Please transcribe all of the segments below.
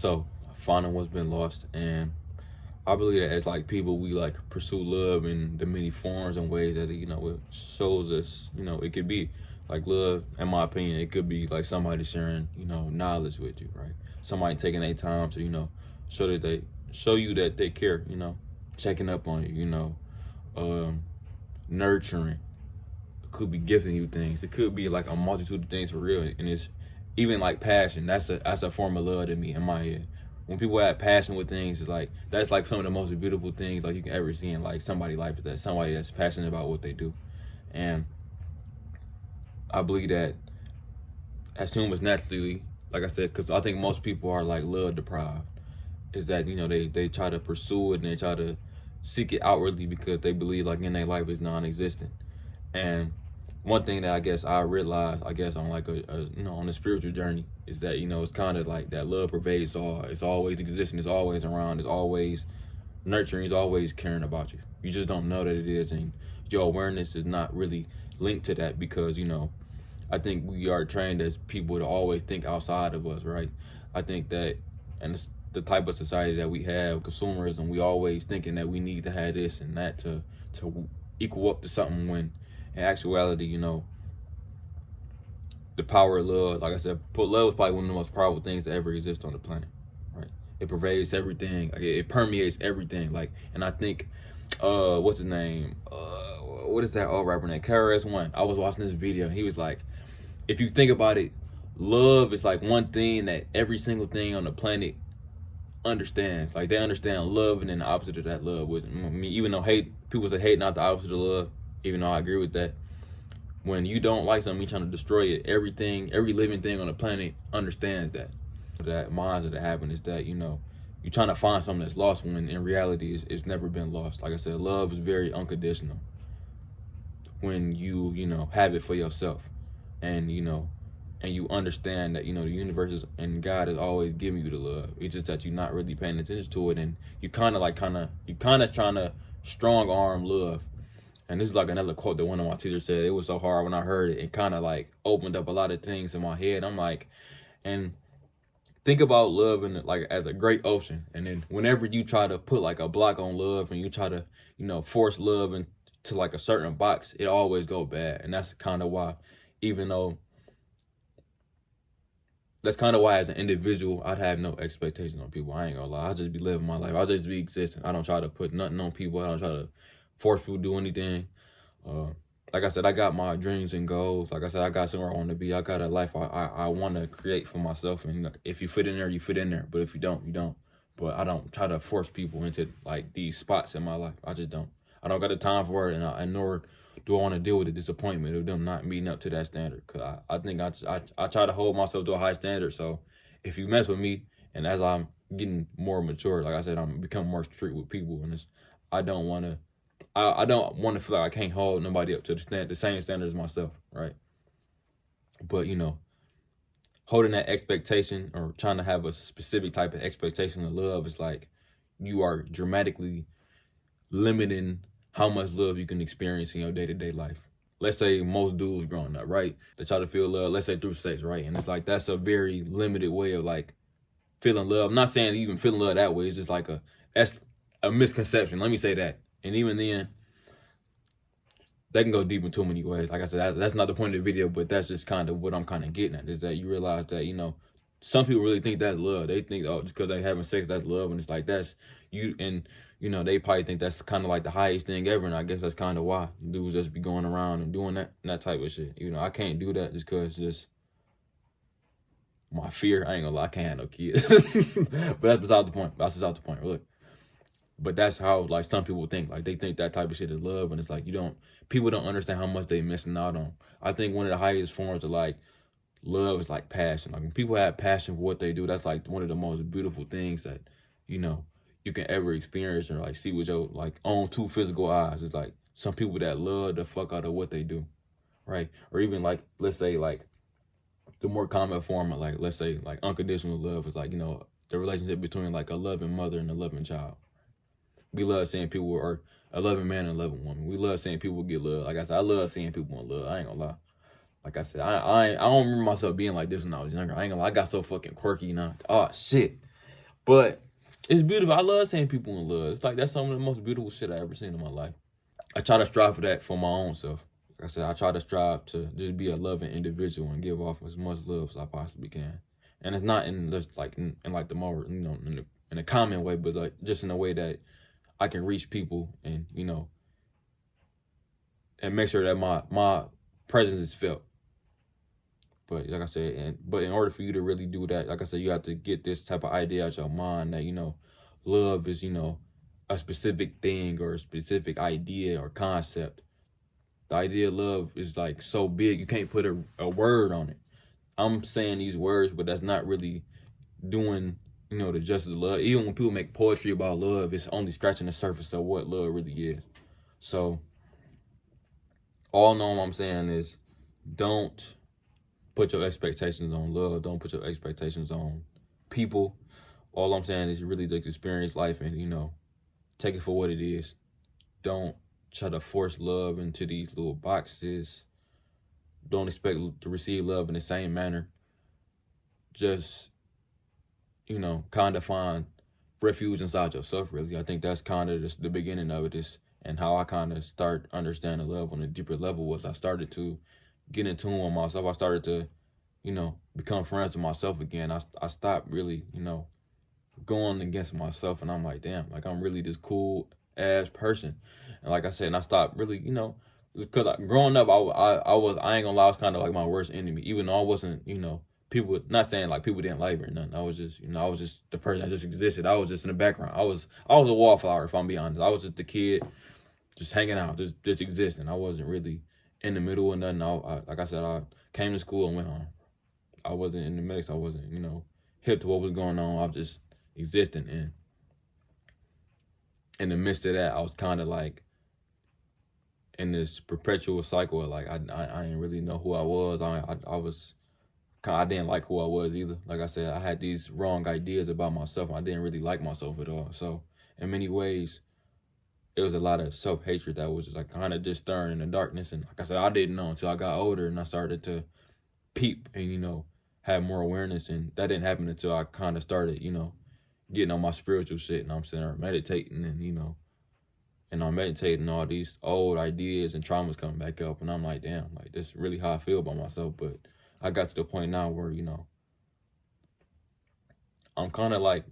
So finding what's been lost, and I believe that as like people, we like pursue love in the many forms and ways that it shows us. It could be like love. In my opinion, it could be like somebody sharing knowledge with you, right? Somebody taking their time to show you that they care. Checking up on you. Nurturing. It could be gifting you things. It could be like a multitude of things for real, and it's even like passion. That's a form of love to me in my head. When people have passion with things, it's like that's like some of the most beautiful things like you can ever see in like somebody's life. Is that somebody that's passionate about what they do, and I believe that as humans naturally, like I said, because I think most people are like love deprived. Is that they try to pursue it and they try to seek it outwardly because they believe like in their life is non-existent. And one thing that I guess I realized, I guess on like on a spiritual journey, is that it's kind of like that love pervades all. It's always existing. It's always around. It's always nurturing. It's always caring about you. You just don't know that it is, and your awareness is not really linked to that because I think we are trained as people to always think outside of us, right? I think that, and it's the type of society that we have, consumerism. We always thinking that we need to have this and that to equal up to something when in actuality, the power of love, like I said, love is probably one of the most powerful things that ever exist on the planet, right? It pervades everything. Like it permeates everything. Like, and I think, what's his name? What is that old rapper name? KRS-One. I was watching this video. And he was like, if you think about it, love is like one thing that every single thing on the planet understands. Like they understand love, and then the opposite of that love was, I mean, even though people say hate not the opposite of love, even though I agree with that. When you don't like something, you're trying to destroy it. Every living thing on the planet understands that. That mindset that happens is that you're trying to find something that's lost when in reality it's never been lost. Like I said, love is very unconditional when you have it for yourself, and and you understand that the universe and God is always giving you the love. It's just that you're not really paying attention to it, and you kind of trying to strong arm love. And this is like another quote that one of my teachers said. It was so hard when I heard it. It kind of like opened up a lot of things in my head. I'm like, and think about love and like as a great ocean. And then whenever you try to put like a block on love and you try to force love into like a certain box, it always go bad. And that's kind of why, even though that's kind of why as an individual, I'd have no expectations on people. I ain't gonna lie. I'll just be living my life. I'll just be existing. I don't try to put nothing on people. I don't try to force people to do anything. Like I said, I got my dreams and goals. Like I said, I got somewhere I want to be. I got a life I want to create for myself. And if you fit in there, you fit in there. But if you don't, you don't. But I don't try to force people into like these spots in my life. I just don't. I don't got the time for it, and nor do I want to deal with the disappointment of them not meeting up to that standard. Cause I think I try to hold myself to a high standard. So if you mess with me, and as I'm getting more mature, like I said, I'm becoming more strict with people, and I don't want to. I don't want to feel like I can't hold nobody up to the same standard as myself, right? But holding that expectation or trying to have a specific type of expectation of love is like you are dramatically limiting how much love you can experience in your day-to-day life. Let's say most dudes growing up, right? They try to feel love, let's say through sex, right? And it's like that's a very limited way of like feeling love. I'm not saying even feeling love that way. It's just like that's a misconception. Let me say that. And even then, they can go deep in too many ways. Like I said, that's not the point of the video, but that's just kind of what I'm kind of getting at, is that you realize that, some people really think that's love. They think, oh, just because they're having sex, that's love. And it's like, that's you. And, they probably think that's kind of like the highest thing ever. And I guess that's kind of why dudes just be going around and doing that type of shit. I can't do that just because just my fear. I ain't gonna lie, I can't have no kids. But that's beside the point. That's beside the point. Look. But that's how like some people think. Like they think that type of shit is love, and it's like people don't understand how much they missing out on. I think one of the highest forms of like love is like passion. Like when people have passion for what they do, that's like one of the most beautiful things that you can ever experience or like see with your like own two physical eyes. It's like some people that love the fuck out of what they do, right? Or even like let's say like the more common form of like let's say like unconditional love is like the relationship between like a loving mother and a loving child. We love seeing people, or a loving man and a loving woman. We love seeing people get love. Like I said, I love seeing people in love. I ain't gonna lie. Like I said, I don't remember myself being like this when I was younger. I ain't gonna lie. I got so fucking quirky, Oh, shit. But it's beautiful. I love seeing people in love. It's like that's some of the most beautiful shit I ever seen in my life. I try to strive for that for my own self. Like I said, I try to strive to just be a loving individual and give off as much love as I possibly can. And it's not in just like in like the more in a common way, but like just in a way that I can reach people and and make sure that my presence is felt. But like I said, but in order for you to really do that, like I said, you have to get this type of idea out your mind that love is a specific thing or a specific idea or concept. The idea of love is like so big you can't put a word on it. I'm saying these words, but that's not really doing the justice of love. Even when people make poetry about love, it's only scratching the surface of what love really is. So all in all, I'm saying is don't put your expectations on love. Don't put your expectations on people. All I'm saying is you really just experience life and take it for what it is. Don't try to force love into these little boxes. Don't expect to receive love in the same manner. Just kind of find refuge inside yourself, really. I think that's kind of the beginning of it, and how I kind of start understanding love on a deeper level was I started to get in tune with myself. I started to, become friends with myself again. I stopped really, going against myself, and I'm like, damn, like I'm really this cool ass person. And like I said, and I stopped really, because growing up, I ain't gonna lie, I was kind of like my worst enemy, even though I wasn't, people, not saying like people didn't like me or nothing. I was just, I was just the person that just existed. I was just in the background. I was a wallflower, if I'm being honest. I was just the kid, just hanging out, just existing. I wasn't really in the middle of nothing. Like I said, I came to school and went home. I wasn't in the mix. I wasn't, hip to what was going on. I was just existing. And in the midst of that, I was kind of like in this perpetual cycle of like I didn't really know who I was. I didn't like who I was either. Like I said, I had these wrong ideas about myself. I didn't really like myself at all. So in many ways, it was a lot of self-hatred that was just like kind of just stirring in the darkness. And like I said, I didn't know until I got older and I started to peep and have more awareness. And that didn't happen until I kind of started getting on my spiritual shit. And I'm sitting there meditating and I'm meditating, all these old ideas and traumas coming back up. And I'm like, damn, like this is really how I feel about myself. But I got to the point now where, I'm kind of like,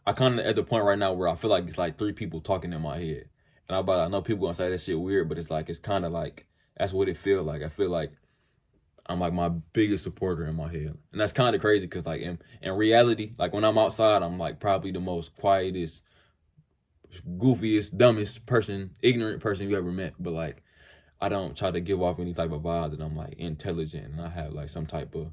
I kind of at the point right now where I feel like it's like three people talking in my head. And I know people gonna say that shit weird, but it's kind of like, that's what it feels like. I feel like I'm like my biggest supporter in my head. And that's kind of crazy because like in reality, like when I'm outside, I'm like probably the most quietest, goofiest, dumbest person, ignorant person you ever met. But like, I don't try to give off any type of vibe that I'm like intelligent and I have like some type of,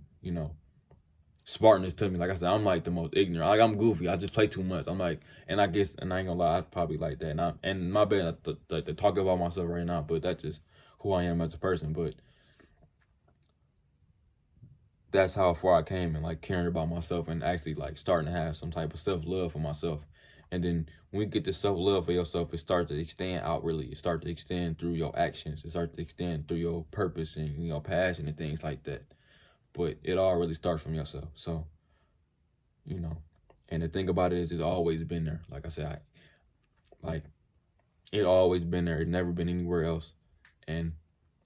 smartness to me. Like I said, I'm like the most ignorant. Like I'm goofy. I just play too much. I'm like, and I guess, and I ain't gonna lie, I probably like that. And my bad to talk about myself right now, but that's just who I am as a person. But that's how far I came and like caring about myself and actually like starting to have some type of self-love for myself. And then when you get the self-love for yourself, it starts to extend out really. It starts to extend through your actions. It starts to extend through your purpose and your passion and things like that. But it all really starts from yourself. So, and the thing about it is it's always been there. Like I said, it always been there. It never been anywhere else. And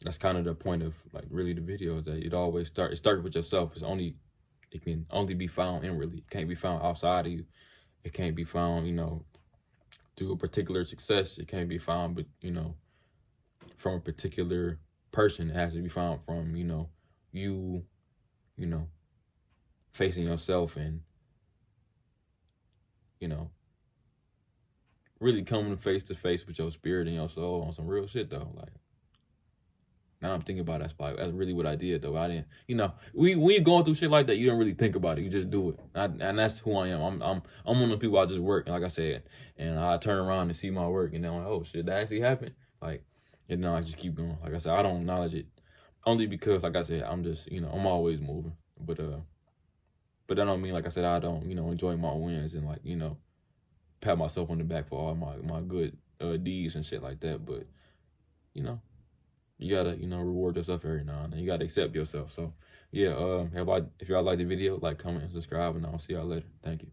that's kind of the point of like really the video is that it starts with yourself. It can only be found inwardly. It can't be found outside of you. It can't be found, through a particular success. It can't be found, but from a particular person. It has to be found from, you facing yourself and, really coming face to face with your spirit and your soul on some real shit though. Like, now I'm thinking about it, that's really what I did though. I didn't, when you're going through shit like that, you don't really think about it. You just do it. And that's who I am. I'm one of the people I just work, like I said, and I turn around and see my work and then I'm like, oh shit, that actually happened. Like, and then I just keep going. Like I said, I don't acknowledge it only because, like I said, I'm just, I'm always moving. But that don't mean, like I said, I don't, enjoy my wins and like, pat myself on the back for all my good deeds and shit like that. But, you gotta, reward yourself every now and then. You gotta accept yourself. So, yeah, if y'all like the video, like, comment, and subscribe, and I'll see y'all later. Thank you.